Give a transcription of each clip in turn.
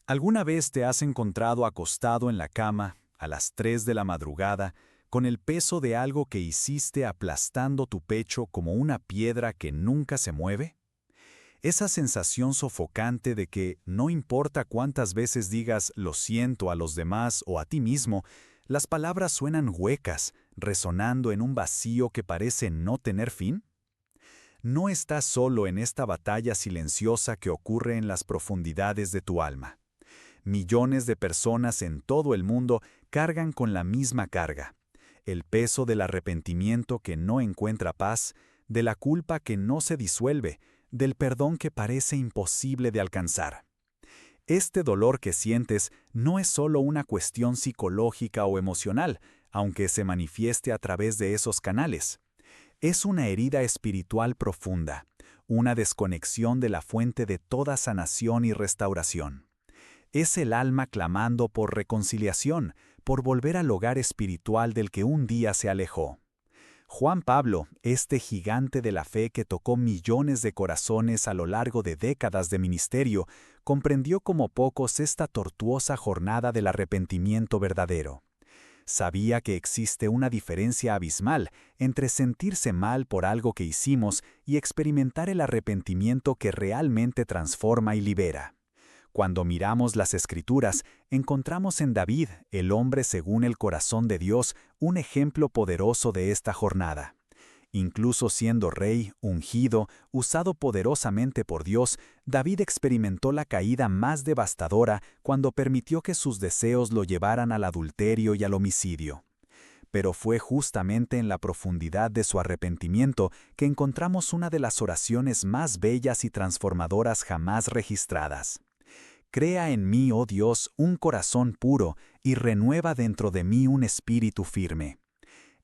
¿Alguna vez te has encontrado acostado en la cama, a las 3 de la madrugada, con el peso de algo que hiciste aplastando tu pecho como una piedra que nunca se mueve? Esa sensación sofocante de que no importa cuántas veces digas lo siento a los demás o a ti mismo, las palabras suenan huecas, resonando en un vacío que parece no tener fin. No estás solo en esta batalla silenciosa que ocurre en las profundidades de tu alma. Millones de personas en todo el mundo cargan con la misma carga: el peso del arrepentimiento que no encuentra paz, de la culpa que no se disuelve, del perdón que parece imposible de alcanzar. Este dolor que sientes no es solo una cuestión psicológica o emocional, aunque se manifieste a través de esos canales. Es una herida espiritual profunda, una desconexión de la fuente de toda sanación y restauración. Es el alma clamando por reconciliación, por volver al hogar espiritual del que un día se alejó. Juan Pablo, este gigante de la fe que tocó millones de corazones a lo largo de décadas de ministerio, comprendió como pocos esta tortuosa jornada del arrepentimiento verdadero. Sabía que existe una diferencia abismal entre sentirse mal por algo que hicimos y experimentar el arrepentimiento que realmente transforma y libera. Cuando miramos las Escrituras, encontramos en David, el hombre según el corazón de Dios, un ejemplo poderoso de esta jornada. Incluso siendo rey, ungido, usado poderosamente por Dios, David experimentó la caída más devastadora cuando permitió que sus deseos lo llevaran al adulterio y al homicidio. Pero fue justamente en la profundidad de su arrepentimiento que encontramos una de las oraciones más bellas y transformadoras jamás registradas. Crea en mí, oh Dios, un corazón puro, y renueva dentro de mí un espíritu firme.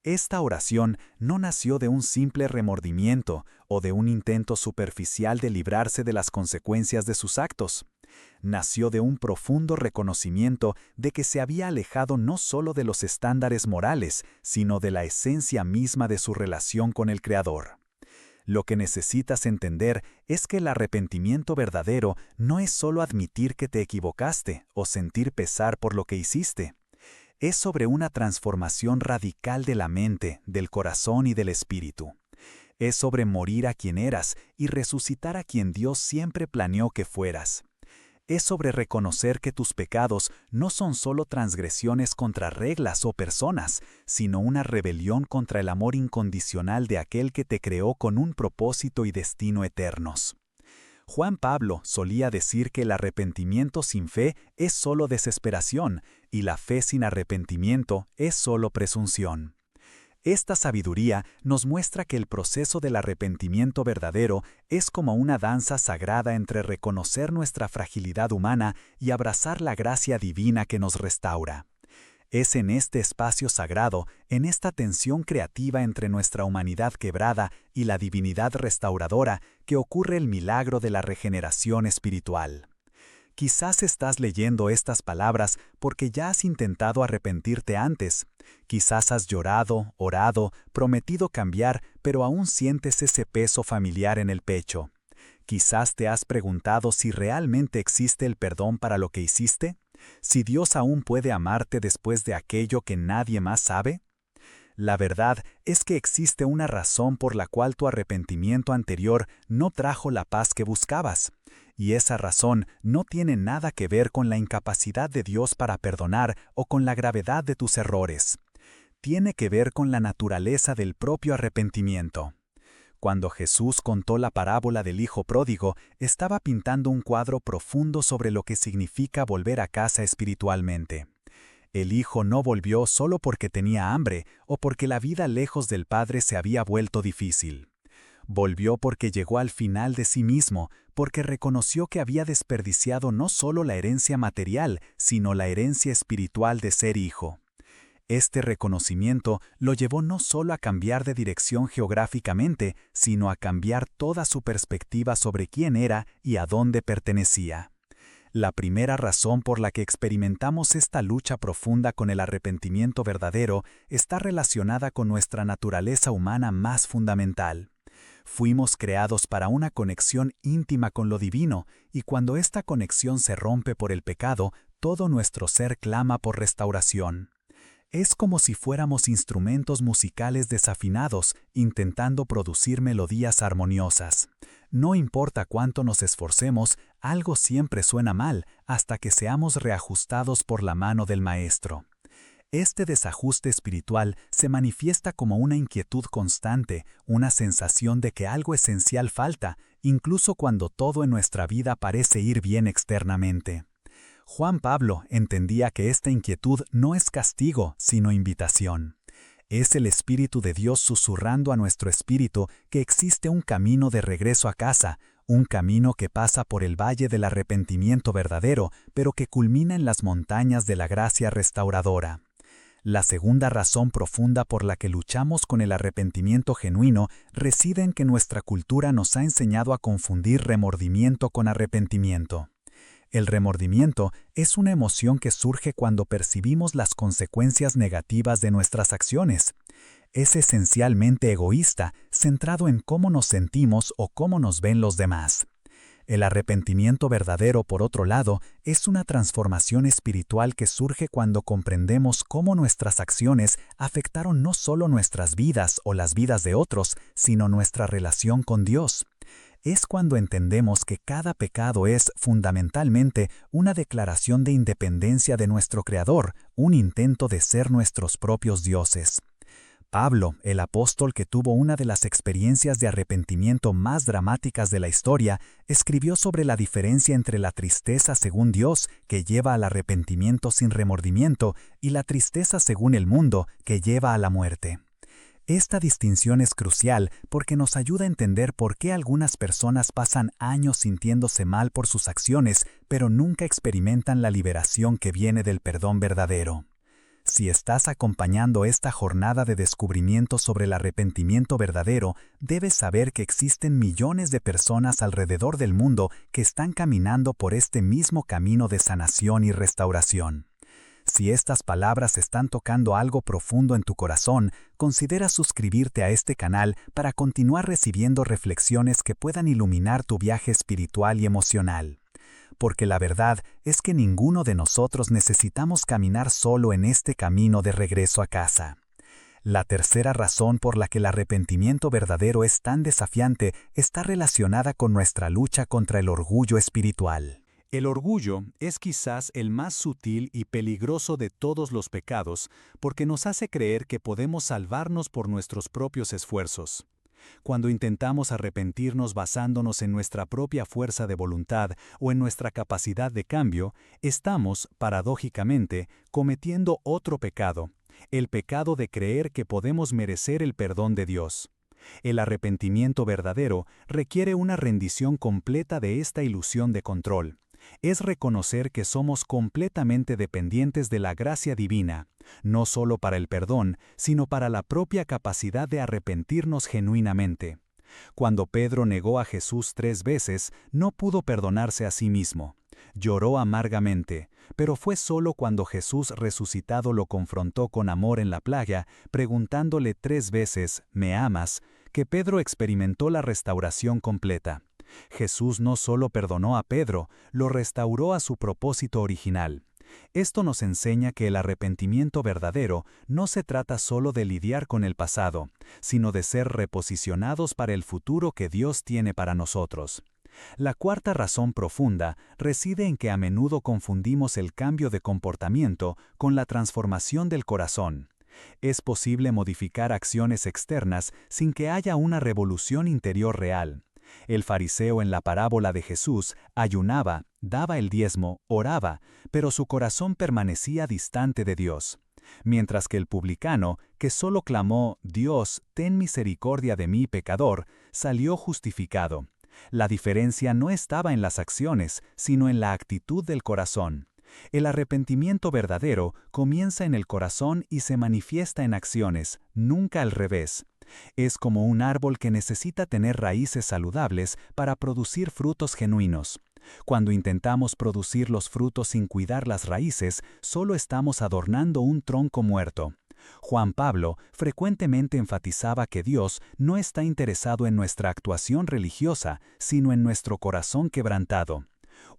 Esta oración no nació de un simple remordimiento o de un intento superficial de librarse de las consecuencias de sus actos. Nació de un profundo reconocimiento de que se había alejado no solo de los estándares morales, sino de la esencia misma de su relación con el Creador. Lo que necesitas entender es que el arrepentimiento verdadero no es solo admitir que te equivocaste o sentir pesar por lo que hiciste. Es sobre una transformación radical de la mente, del corazón y del espíritu. Es sobre morir a quien eras y resucitar a quien Dios siempre planeó que fueras. Es sobre reconocer que tus pecados no son solo transgresiones contra reglas o personas, sino una rebelión contra el amor incondicional de aquel que te creó con un propósito y destino eternos. Juan Pablo solía decir que el arrepentimiento sin fe es solo desesperación y la fe sin arrepentimiento es solo presunción. Esta sabiduría nos muestra que el proceso del arrepentimiento verdadero es como una danza sagrada entre reconocer nuestra fragilidad humana y abrazar la gracia divina que nos restaura. Es en este espacio sagrado, en esta tensión creativa entre nuestra humanidad quebrada y la divinidad restauradora, que ocurre el milagro de la regeneración espiritual. Quizás estás leyendo estas palabras porque ya has intentado arrepentirte antes. Quizás has llorado, orado, prometido cambiar, pero aún sientes ese peso familiar en el pecho. Quizás te has preguntado si realmente existe el perdón para lo que hiciste, si Dios aún puede amarte después de aquello que nadie más sabe. La verdad es que existe una razón por la cual tu arrepentimiento anterior no trajo la paz que buscabas, y esa razón no tiene nada que ver con la incapacidad de Dios para perdonar o con la gravedad de tus errores. Tiene que ver con la naturaleza del propio arrepentimiento. Cuando Jesús contó la parábola del Hijo Pródigo, estaba pintando un cuadro profundo sobre lo que significa volver a casa espiritualmente. El hijo no volvió solo porque tenía hambre o porque la vida lejos del Padre se había vuelto difícil. Volvió porque llegó al final de sí mismo, porque reconoció que había desperdiciado no solo la herencia material, sino la herencia espiritual de ser hijo. Este reconocimiento lo llevó no solo a cambiar de dirección geográficamente, sino a cambiar toda su perspectiva sobre quién era y a dónde pertenecía. La primera razón por la que experimentamos esta lucha profunda con el arrepentimiento verdadero está relacionada con nuestra naturaleza humana más fundamental. Fuimos creados para una conexión íntima con lo divino, y cuando esta conexión se rompe por el pecado, todo nuestro ser clama por restauración. Es como si fuéramos instrumentos musicales desafinados, intentando producir melodías armoniosas. No importa cuánto nos esforcemos, algo siempre suena mal hasta que seamos reajustados por la mano del Maestro. Este desajuste espiritual se manifiesta como una inquietud constante, una sensación de que algo esencial falta, incluso cuando todo en nuestra vida parece ir bien externamente. Juan Pablo entendía que esta inquietud no es castigo, sino invitación. Es el Espíritu de Dios susurrando a nuestro espíritu que existe un camino de regreso a casa, un camino que pasa por el valle del arrepentimiento verdadero, pero que culmina en las montañas de la gracia restauradora. La segunda razón profunda por la que luchamos con el arrepentimiento genuino reside en que nuestra cultura nos ha enseñado a confundir remordimiento con arrepentimiento. El remordimiento es una emoción que surge cuando percibimos las consecuencias negativas de nuestras acciones. Es esencialmente egoísta, centrado en cómo nos sentimos o cómo nos ven los demás. El arrepentimiento verdadero, por otro lado, es una transformación espiritual que surge cuando comprendemos cómo nuestras acciones afectaron no solo nuestras vidas o las vidas de otros, sino nuestra relación con Dios. Es cuando entendemos que cada pecado es, fundamentalmente, una declaración de independencia de nuestro Creador, un intento de ser nuestros propios dioses. Pablo, el apóstol que tuvo una de las experiencias de arrepentimiento más dramáticas de la historia, escribió sobre la diferencia entre la tristeza según Dios, que lleva al arrepentimiento sin remordimiento, y la tristeza según el mundo, que lleva a la muerte. Esta distinción es crucial porque nos ayuda a entender por qué algunas personas pasan años sintiéndose mal por sus acciones, pero nunca experimentan la liberación que viene del perdón verdadero. Si estás acompañando esta jornada de descubrimiento sobre el arrepentimiento verdadero, debes saber que existen millones de personas alrededor del mundo que están caminando por este mismo camino de sanación y restauración. Si estas palabras están tocando algo profundo en tu corazón, considera suscribirte a este canal para continuar recibiendo reflexiones que puedan iluminar tu viaje espiritual y emocional. Porque la verdad es que ninguno de nosotros necesitamos caminar solo en este camino de regreso a casa. La tercera razón por la que el arrepentimiento verdadero es tan desafiante está relacionada con nuestra lucha contra el orgullo espiritual. El orgullo es quizás el más sutil y peligroso de todos los pecados porque nos hace creer que podemos salvarnos por nuestros propios esfuerzos. Cuando intentamos arrepentirnos basándonos en nuestra propia fuerza de voluntad o en nuestra capacidad de cambio, estamos, paradójicamente, cometiendo otro pecado, el pecado de creer que podemos merecer el perdón de Dios. El arrepentimiento verdadero requiere una rendición completa de esta ilusión de control. Es reconocer que somos completamente dependientes de la gracia divina, no solo para el perdón, sino para la propia capacidad de arrepentirnos genuinamente. Cuando Pedro negó a Jesús 3 veces, no pudo perdonarse a sí mismo. Lloró amargamente, pero fue solo cuando Jesús resucitado lo confrontó con amor en la playa, preguntándole 3 veces, ¿me amas?, que Pedro experimentó la restauración completa. Jesús no solo perdonó a Pedro, lo restauró a su propósito original. Esto nos enseña que el arrepentimiento verdadero no se trata solo de lidiar con el pasado, sino de ser reposicionados para el futuro que Dios tiene para nosotros. La cuarta razón profunda reside en que a menudo confundimos el cambio de comportamiento con la transformación del corazón. Es posible modificar acciones externas sin que haya una revolución interior real. El fariseo en la parábola de Jesús ayunaba, daba el diezmo, oraba, pero su corazón permanecía distante de Dios. Mientras que el publicano, que solo clamó, «Dios, ten misericordia de mí, pecador», salió justificado. La diferencia no estaba en las acciones, sino en la actitud del corazón. El arrepentimiento verdadero comienza en el corazón y se manifiesta en acciones, nunca al revés. Es como un árbol que necesita tener raíces saludables para producir frutos genuinos. Cuando intentamos producir los frutos sin cuidar las raíces, solo estamos adornando un tronco muerto. Juan Pablo frecuentemente enfatizaba que Dios no está interesado en nuestra actuación religiosa, sino en nuestro corazón quebrantado.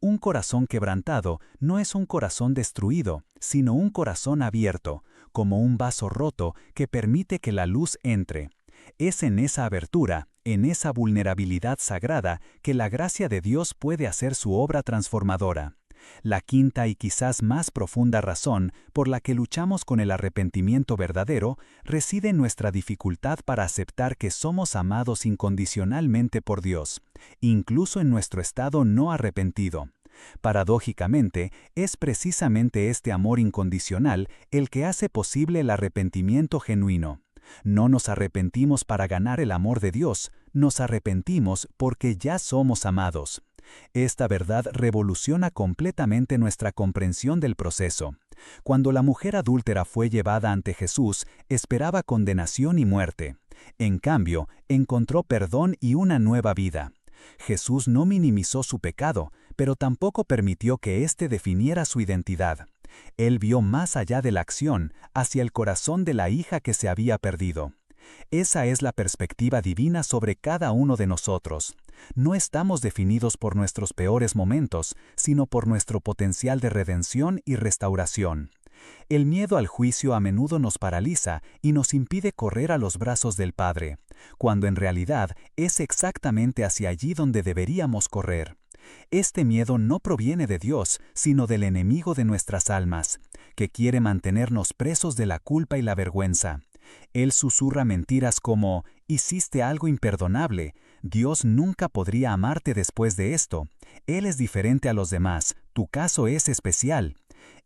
Un corazón quebrantado no es un corazón destruido, sino un corazón abierto, como un vaso roto que permite que la luz entre. Es en esa abertura, en esa vulnerabilidad sagrada, que la gracia de Dios puede hacer su obra transformadora. La quinta y quizás más profunda razón por la que luchamos con el arrepentimiento verdadero reside en nuestra dificultad para aceptar que somos amados incondicionalmente por Dios, incluso en nuestro estado no arrepentido. Paradójicamente, es precisamente este amor incondicional el que hace posible el arrepentimiento genuino. No nos arrepentimos para ganar el amor de Dios, nos arrepentimos porque ya somos amados. Esta verdad revoluciona completamente nuestra comprensión del proceso. Cuando la mujer adúltera fue llevada ante Jesús, esperaba condenación y muerte. En cambio, encontró perdón y una nueva vida. Jesús no minimizó su pecado, pero tampoco permitió que éste definiera su identidad. Él vio más allá de la acción, hacia el corazón de la hija que se había perdido. Esa es la perspectiva divina sobre cada uno de nosotros. No estamos definidos por nuestros peores momentos, sino por nuestro potencial de redención y restauración. El miedo al juicio a menudo nos paraliza y nos impide correr a los brazos del Padre, cuando en realidad es exactamente hacia allí donde deberíamos correr. Este miedo no proviene de Dios, sino del enemigo de nuestras almas, que quiere mantenernos presos de la culpa y la vergüenza. Él susurra mentiras como: «Hiciste algo imperdonable, Dios nunca podría amarte después de esto, Él es diferente a los demás, tu caso es especial».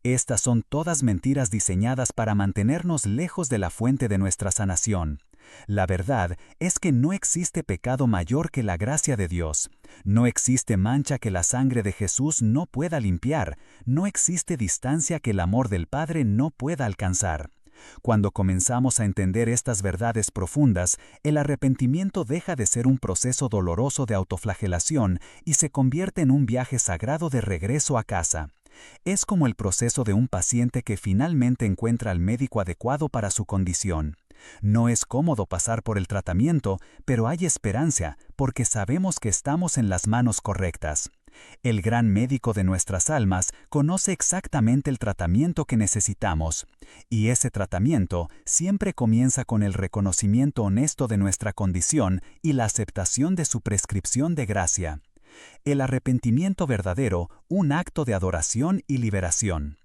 Estas son todas mentiras diseñadas para mantenernos lejos de la fuente de nuestra sanación. La verdad es que no existe pecado mayor que la gracia de Dios. No existe mancha que la sangre de Jesús no pueda limpiar. No existe distancia que el amor del Padre no pueda alcanzar. Cuando comenzamos a entender estas verdades profundas, el arrepentimiento deja de ser un proceso doloroso de autoflagelación y se convierte en un viaje sagrado de regreso a casa. Es como el proceso de un paciente que finalmente encuentra al médico adecuado para su condición. No es cómodo pasar por el tratamiento, pero hay esperanza, porque sabemos que estamos en las manos correctas. El gran médico de nuestras almas conoce exactamente el tratamiento que necesitamos, y ese tratamiento siempre comienza con el reconocimiento honesto de nuestra condición y la aceptación de su prescripción de gracia. El arrepentimiento verdadero, un acto de adoración y liberación.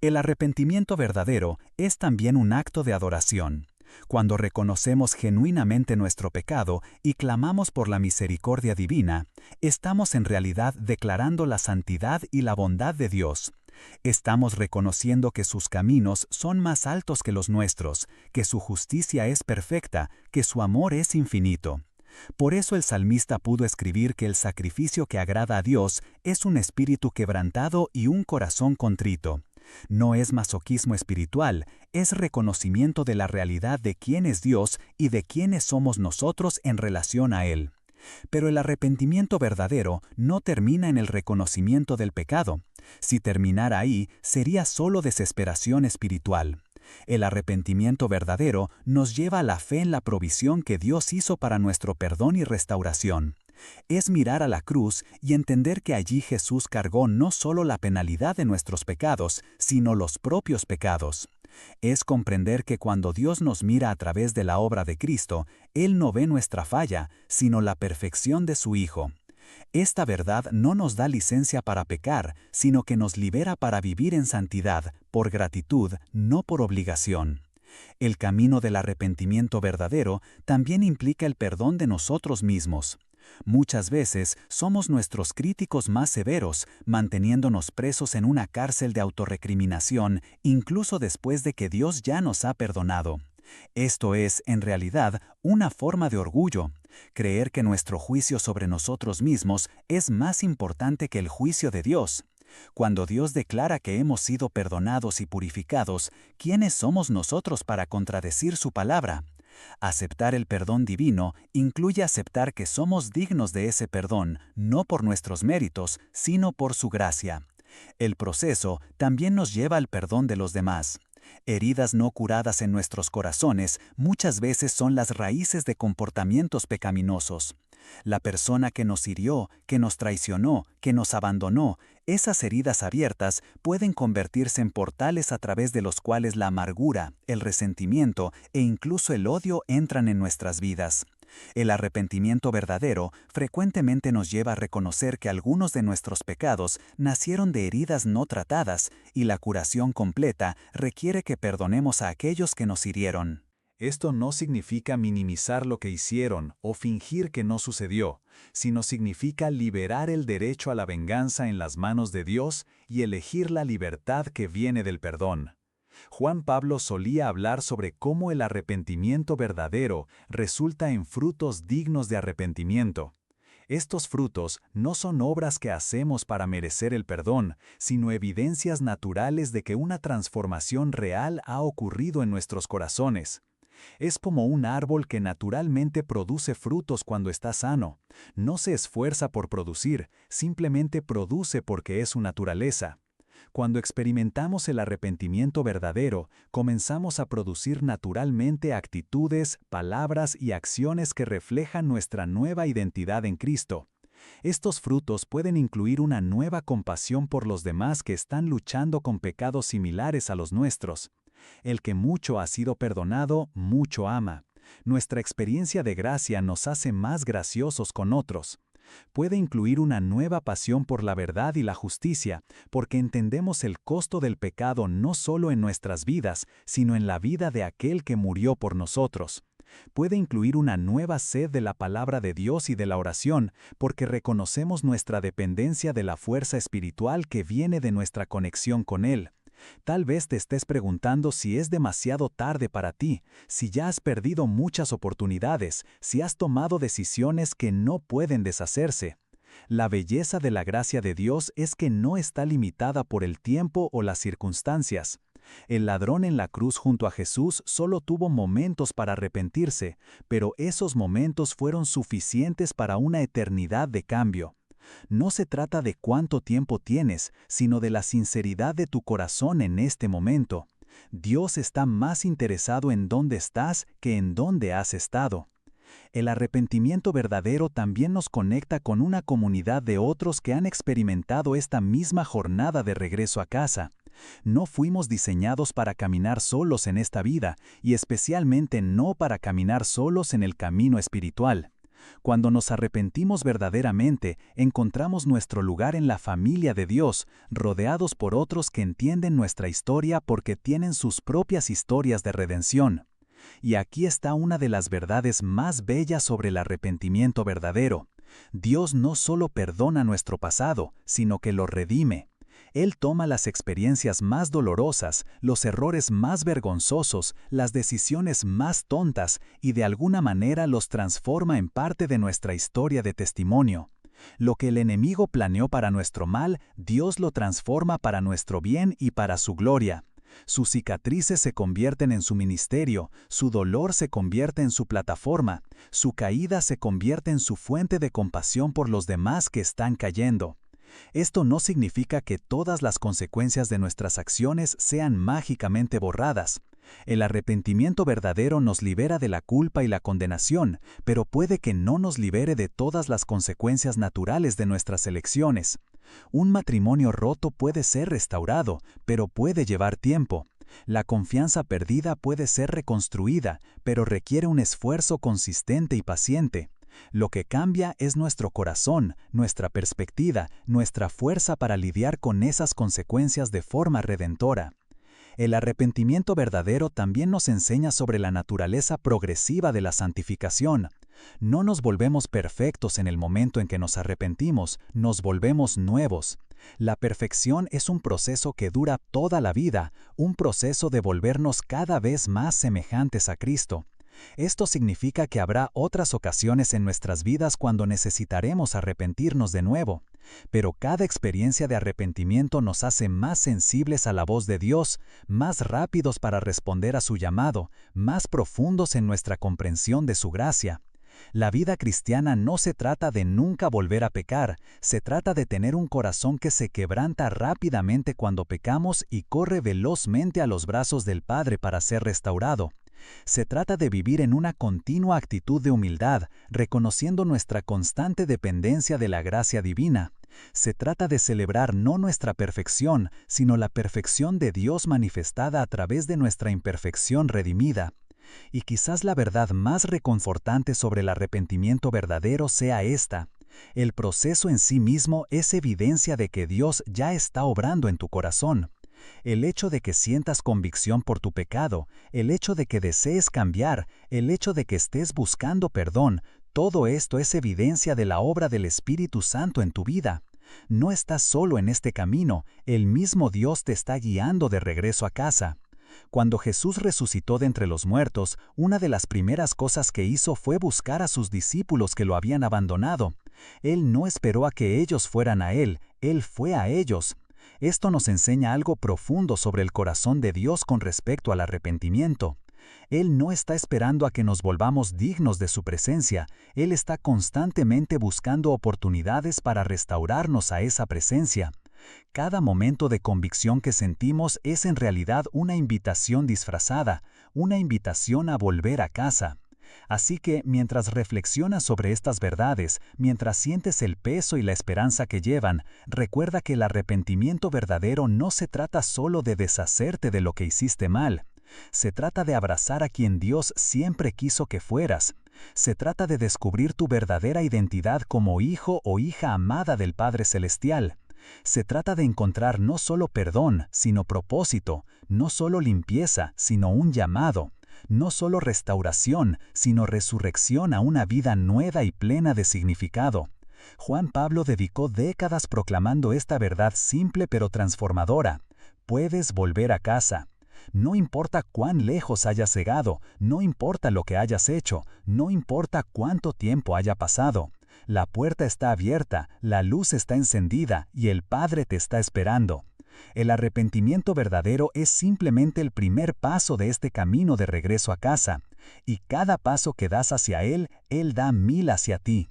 El arrepentimiento verdadero es también un acto de adoración. Cuando reconocemos genuinamente nuestro pecado y clamamos por la misericordia divina, estamos en realidad declarando la santidad y la bondad de Dios. Estamos reconociendo que sus caminos son más altos que los nuestros, que su justicia es perfecta, que su amor es infinito. Por eso el salmista pudo escribir que el sacrificio que agrada a Dios es un espíritu quebrantado y un corazón contrito. No es masoquismo espiritual, es reconocimiento de la realidad de quién es Dios y de quiénes somos nosotros en relación a Él. Pero el arrepentimiento verdadero no termina en el reconocimiento del pecado. Si terminara ahí, sería solo desesperación espiritual. El arrepentimiento verdadero nos lleva a la fe en la provisión que Dios hizo para nuestro perdón y restauración. Es mirar a la cruz y entender que allí Jesús cargó no solo la penalidad de nuestros pecados, sino los propios pecados. Es comprender que cuando Dios nos mira a través de la obra de Cristo, Él no ve nuestra falla, sino la perfección de su Hijo. Esta verdad no nos da licencia para pecar, sino que nos libera para vivir en santidad, por gratitud, no por obligación. El camino del arrepentimiento verdadero también implica el perdón de nosotros mismos. Muchas veces somos nuestros críticos más severos, manteniéndonos presos en una cárcel de autorrecriminación, incluso después de que Dios ya nos ha perdonado. Esto es, en realidad, una forma de orgullo, creer que nuestro juicio sobre nosotros mismos es más importante que el juicio de Dios. Cuando Dios declara que hemos sido perdonados y purificados, ¿quiénes somos nosotros para contradecir su palabra? Aceptar el perdón divino incluye aceptar que somos dignos de ese perdón, no por nuestros méritos, sino por su gracia. El proceso también nos lleva al perdón de los demás. Heridas no curadas en nuestros corazones muchas veces son las raíces de comportamientos pecaminosos. La persona que nos hirió, que nos traicionó, que nos abandonó, esas heridas abiertas pueden convertirse en portales a través de los cuales la amargura, el resentimiento e incluso el odio entran en nuestras vidas. El arrepentimiento verdadero frecuentemente nos lleva a reconocer que algunos de nuestros pecados nacieron de heridas no tratadas y la curación completa requiere que perdonemos a aquellos que nos hirieron. Esto no significa minimizar lo que hicieron o fingir que no sucedió, sino significa liberar el derecho a la venganza en las manos de Dios y elegir la libertad que viene del perdón. Juan Pablo solía hablar sobre cómo el arrepentimiento verdadero resulta en frutos dignos de arrepentimiento. Estos frutos no son obras que hacemos para merecer el perdón, sino evidencias naturales de que una transformación real ha ocurrido en nuestros corazones. Es como un árbol que naturalmente produce frutos cuando está sano. No se esfuerza por producir, simplemente produce porque es su naturaleza. Cuando experimentamos el arrepentimiento verdadero, comenzamos a producir naturalmente actitudes, palabras y acciones que reflejan nuestra nueva identidad en Cristo. Estos frutos pueden incluir una nueva compasión por los demás que están luchando con pecados similares a los nuestros. El que mucho ha sido perdonado, mucho ama. Nuestra experiencia de gracia nos hace más graciosos con otros. Puede incluir una nueva pasión por la verdad y la justicia, porque entendemos el costo del pecado no solo en nuestras vidas, sino en la vida de aquel que murió por nosotros. Puede incluir una nueva sed de la palabra de Dios y de la oración, porque reconocemos nuestra dependencia de la fuerza espiritual que viene de nuestra conexión con Él. Tal vez te estés preguntando si es demasiado tarde para ti, si ya has perdido muchas oportunidades, si has tomado decisiones que no pueden deshacerse. La belleza de la gracia de Dios es que no está limitada por el tiempo o las circunstancias. El ladrón en la cruz junto a Jesús solo tuvo momentos para arrepentirse, pero esos momentos fueron suficientes para una eternidad de cambio. No se trata de cuánto tiempo tienes, sino de la sinceridad de tu corazón en este momento. Dios está más interesado en dónde estás que en dónde has estado. El arrepentimiento verdadero también nos conecta con una comunidad de otros que han experimentado esta misma jornada de regreso a casa. No fuimos diseñados para caminar solos en esta vida, y especialmente no para caminar solos en el camino espiritual. Cuando nos arrepentimos verdaderamente, encontramos nuestro lugar en la familia de Dios, rodeados por otros que entienden nuestra historia porque tienen sus propias historias de redención. Y aquí está una de las verdades más bellas sobre el arrepentimiento verdadero. Dios no solo perdona nuestro pasado, sino que lo redime. Él toma las experiencias más dolorosas, los errores más vergonzosos, las decisiones más tontas y de alguna manera los transforma en parte de nuestra historia de testimonio. Lo que el enemigo planeó para nuestro mal, Dios lo transforma para nuestro bien y para su gloria. Sus cicatrices se convierten en su ministerio, su dolor se convierte en su plataforma, su caída se convierte en su fuente de compasión por los demás que están cayendo. Esto no significa que todas las consecuencias de nuestras acciones sean mágicamente borradas. El arrepentimiento verdadero nos libera de la culpa y la condenación, pero puede que no nos libere de todas las consecuencias naturales de nuestras elecciones. Un matrimonio roto puede ser restaurado, pero puede llevar tiempo. La confianza perdida puede ser reconstruida, pero requiere un esfuerzo consistente y paciente. Lo que cambia es nuestro corazón, nuestra perspectiva, nuestra fuerza para lidiar con esas consecuencias de forma redentora. El arrepentimiento verdadero también nos enseña sobre la naturaleza progresiva de la santificación. No nos volvemos perfectos en el momento en que nos arrepentimos, nos volvemos nuevos. La perfección es un proceso que dura toda la vida, un proceso de volvernos cada vez más semejantes a Cristo. Esto significa que habrá otras ocasiones en nuestras vidas cuando necesitaremos arrepentirnos de nuevo, pero cada experiencia de arrepentimiento nos hace más sensibles a la voz de Dios, más rápidos para responder a su llamado, más profundos en nuestra comprensión de su gracia. La vida cristiana no se trata de nunca volver a pecar, se trata de tener un corazón que se quebranta rápidamente cuando pecamos y corre velozmente a los brazos del Padre para ser restaurado. Se trata de vivir en una continua actitud de humildad, reconociendo nuestra constante dependencia de la gracia divina. Se trata de celebrar no nuestra perfección, sino la perfección de Dios manifestada a través de nuestra imperfección redimida. Y quizás la verdad más reconfortante sobre el arrepentimiento verdadero sea esta: el proceso en sí mismo es evidencia de que Dios ya está obrando en tu corazón. El hecho de que sientas convicción por tu pecado, el hecho de que desees cambiar, el hecho de que estés buscando perdón, todo esto es evidencia de la obra del Espíritu Santo en tu vida. No estás solo en este camino, el mismo Dios te está guiando de regreso a casa. Cuando Jesús resucitó de entre los muertos, una de las primeras cosas que hizo fue buscar a sus discípulos que lo habían abandonado. Él no esperó a que ellos fueran a Él, Él fue a ellos. Esto nos enseña algo profundo sobre el corazón de Dios con respecto al arrepentimiento. Él no está esperando a que nos volvamos dignos de su presencia, Él está constantemente buscando oportunidades para restaurarnos a esa presencia. Cada momento de convicción que sentimos es en realidad una invitación disfrazada, una invitación a volver a casa. Así que, mientras reflexionas sobre estas verdades, mientras sientes el peso y la esperanza que llevan, recuerda que el arrepentimiento verdadero no se trata solo de deshacerte de lo que hiciste mal. Se trata de abrazar a quien Dios siempre quiso que fueras. Se trata de descubrir tu verdadera identidad como hijo o hija amada del Padre Celestial. Se trata de encontrar no solo perdón, sino propósito, no solo limpieza, sino un llamado, no solo restauración, sino resurrección a una vida nueva y plena de significado. Juan Pablo dedicó décadas proclamando esta verdad simple pero transformadora: puedes volver a casa. No importa cuán lejos hayas llegado, no importa lo que hayas hecho, no importa cuánto tiempo haya pasado. La puerta está abierta, la luz está encendida y el Padre te está esperando. El arrepentimiento verdadero es simplemente el primer paso de este camino de regreso a casa, y cada paso que das hacia Él, Él da 1000 hacia ti.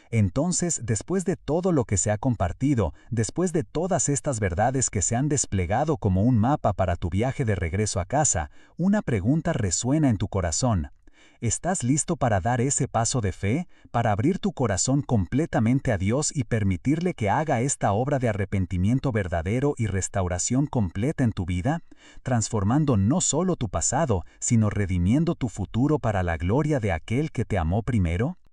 Entonces, después de todo lo que se ha compartido, después de todas estas verdades que se han desplegado como un mapa para tu viaje de regreso a casa, una pregunta resuena en tu corazón. ¿Estás listo para dar ese paso de fe, para abrir tu corazón completamente a Dios y permitirle que haga esta obra de arrepentimiento verdadero y restauración completa en tu vida, transformando no solo tu pasado, sino redimiendo tu futuro para la gloria de aquel que te amó primero?